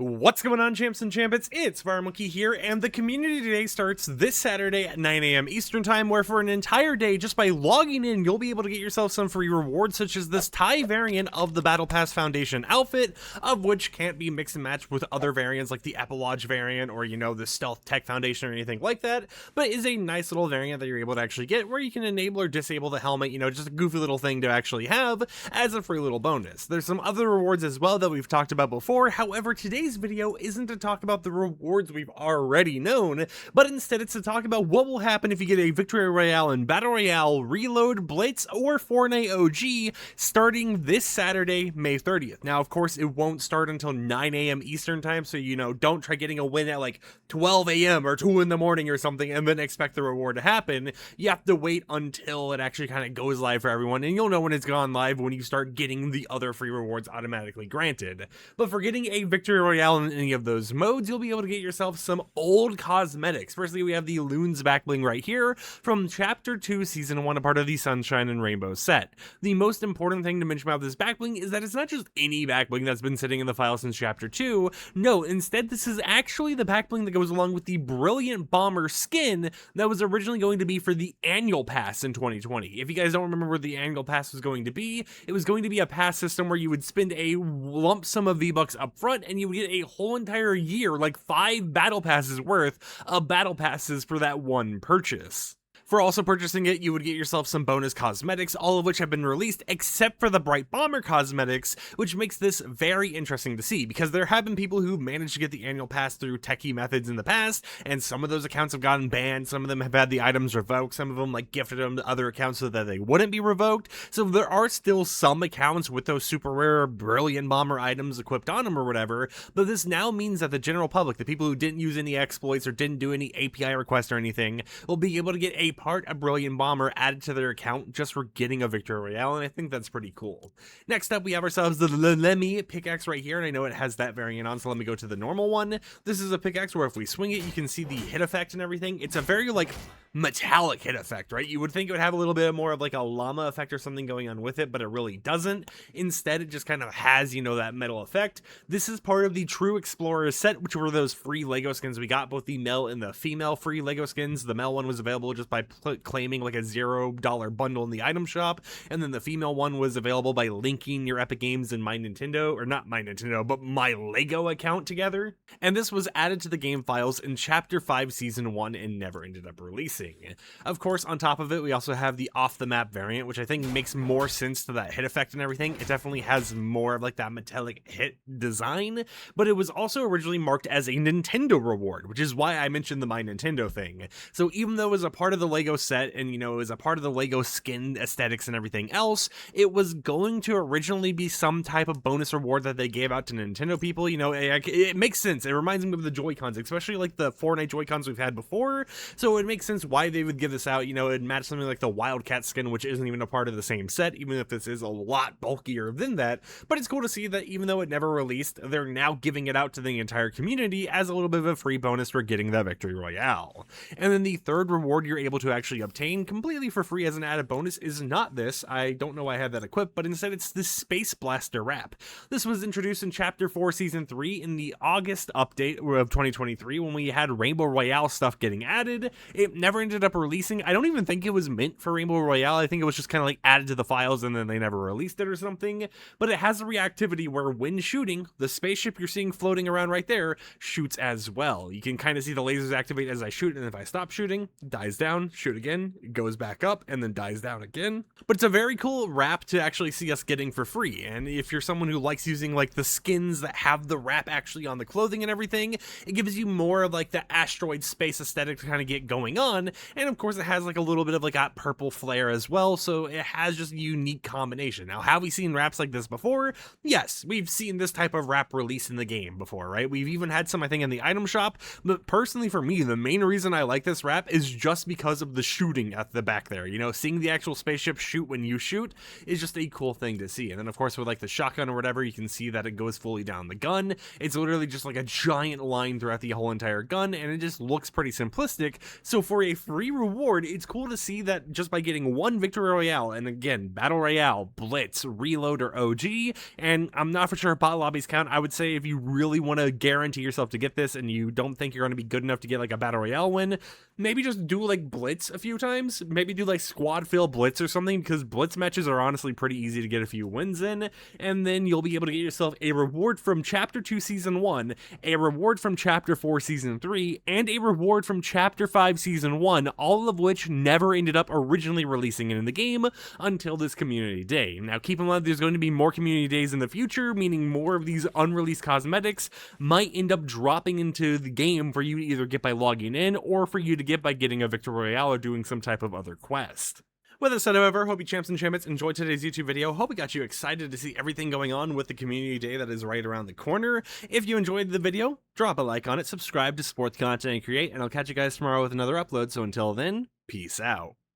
What's going on, champs and champions? It's FireMonkey here, and the community today starts this Saturday at 9 a.m. Eastern Time, where for an entire day, just by logging in, you'll be able to get yourself some free rewards, such as this Thai variant of the Battle Pass Foundation outfit, of which can't be mixed and matched with other variants like the Apple Watch variant or, the Stealth Tech Foundation or anything like that, but is a nice little variant that you're able to actually get, where you can enable or disable the helmet, just a goofy little thing to actually have as a free little bonus. There's some other rewards as well that we've talked about before. However, today's video isn't to talk about the rewards we've already known, but instead it's to talk about what will happen if you get a Victory Royale and Battle Royale, Reload, Blitz, or Fortnite OG starting this Saturday, May 30th. Now, of course, it won't start until 9 a.m. Eastern Time, so, don't try getting a win at like 12 a.m. or 2 in the morning or something and then expect the reward to happen. You have to wait until it actually kind of goes live for everyone, and you'll know when it's gone live when you start getting the other free rewards automatically granted. But for getting a Victory Royale in any of those modes, you'll be able to get yourself some old cosmetics. Firstly, we have the Loons back bling right here from Chapter 2, Season 1, a part of the Sunshine and Rainbow set. The most important thing to mention about this back bling is that it's not just any back bling that's been sitting in the file since Chapter 2. No, instead, this is actually the back bling that goes along with the Brilliant Bomber skin that was originally going to be for the annual pass in 2020. If you guys don't remember where the annual pass was going to be, it was going to be a pass system where you would spend a lump sum of V-Bucks up front and you would get a whole entire year, like 5 battle passes worth of battle passes for that one purchase. For also purchasing it, you would get yourself some bonus cosmetics, all of which have been released except for the Bright Bomber cosmetics, which makes this very interesting to see, because there have been people who managed to get the annual pass through techie methods in the past, and some of those accounts have gotten banned, some of them have had the items revoked, some of them gifted them to other accounts so that they wouldn't be revoked. So there are still some accounts with those super rare Brilliant Bomber items equipped on them or whatever, but this now means that the general public, the people who didn't use any exploits or didn't do any API requests or anything, will be able to get a Brilliant Bomber added to their account just for getting a Victory Royale, and I think that's pretty cool. Next up, we have ourselves the Lemmy pickaxe right here, and I know it has that variant on, so let me go to the normal one. This is a pickaxe where if we swing it, you can see the hit effect and everything. It's a very, metallic hit effect, right? You would think it would have a little bit more of a llama effect or something going on with it, but it really doesn't. Instead, it just kind of has, that metal effect. This is part of the True Explorers set, which were those free Lego skins we got, both the male and the female free Lego skins. The male one was available just by claiming a $0 bundle in the item shop, and then the female one was available by linking your Epic Games and My Nintendo, or not My Nintendo, but My Lego account together. And this was added to the game files in Chapter 5 Season 1 and never ended up releasing. Of course, on top of it, we also have the off-the-map variant, which I think makes more sense to that hit effect and everything. It definitely has more of that metallic hit design, but it was also originally marked as a Nintendo reward, which is why I mentioned the My Nintendo thing. So even though it was a part of the Lego set and, it was a part of the Lego skin aesthetics and everything else, it was going to originally be some type of bonus reward that they gave out to Nintendo people. It makes sense. It reminds me of the Joy-Cons, especially the Fortnite Joy-Cons we've had before. So it makes sense why they would give this out. It'd match something like the Wildcat skin, which isn't even a part of the same set, even if this is a lot bulkier than that. But it's cool to see that even though it never released, they're now giving it out to the entire community as a little bit of a free bonus for getting that Victory Royale. And then the third reward you're able to actually obtain completely for free as an added bonus is not this. I don't know why I have that equipped, but instead it's the Space Blaster wrap. This was introduced in Chapter 4 Season 3 in the August update of 2023 when we had Rainbow Royale stuff getting added. It never ended up releasing. I don't even think it was meant for Rainbow Royale. I think it was just kind of added to the files and then they never released it or something. But it has a reactivity where when shooting, the spaceship you're seeing floating around right there shoots as well. You can kind of see the lasers activate as I shoot, and if I stop shooting, it dies down, shoot again, it goes back up, and then dies down again. But it's a very cool wrap to actually see us getting for free. And if you're someone who likes using the skins that have the wrap actually on the clothing and everything, it gives you more of the asteroid space aesthetic to kind of get going on. And of course it has a little bit of a purple flare as well, so it has just a unique combination. Now, have we seen wraps like this before? Yes, we've seen this type of wrap release in the game before, right? We've even had some, I think, in the item shop, but personally for me, the main reason I like this wrap is just because because of the shooting at the back there. You know, seeing the actual spaceship shoot when you shoot is just a cool thing to see. And then of course with like the shotgun or whatever, you can see that it goes fully down the gun. It's literally just like a giant line throughout the whole entire gun, and it just looks pretty simplistic. So for a free reward, it's cool to see that just by getting one Victory Royale, and again, Battle Royale, Blitz, Reload, or OG, and I'm not for sure if bot lobbies count. I would say if you really want to guarantee yourself to get this and you don't think you're going to be good enough to get like a Battle Royale win, maybe just do like Blitz a few times. Maybe do like squad fill Blitz or something, because Blitz matches are honestly pretty easy to get a few wins in, and then you'll be able to get yourself a reward from Chapter 2 Season 1, a reward from Chapter 4 Season 3, and a reward from Chapter 5 Season 1, all of which never ended up originally releasing in the game until this community day. Now keep in mind there's going to be more community days in the future, meaning more of these unreleased cosmetics might end up dropping into the game for you to either get by logging in or for you to get by getting a Victory Royale or doing some type of other quest. With that said, however, hope you champs and champions enjoyed today's YouTube video. Hope it got you excited to see everything going on with the community day that is right around the corner. If you enjoyed the video, drop a like on it, subscribe to support the content I create, and I'll catch you guys tomorrow with another upload. So until then, peace out.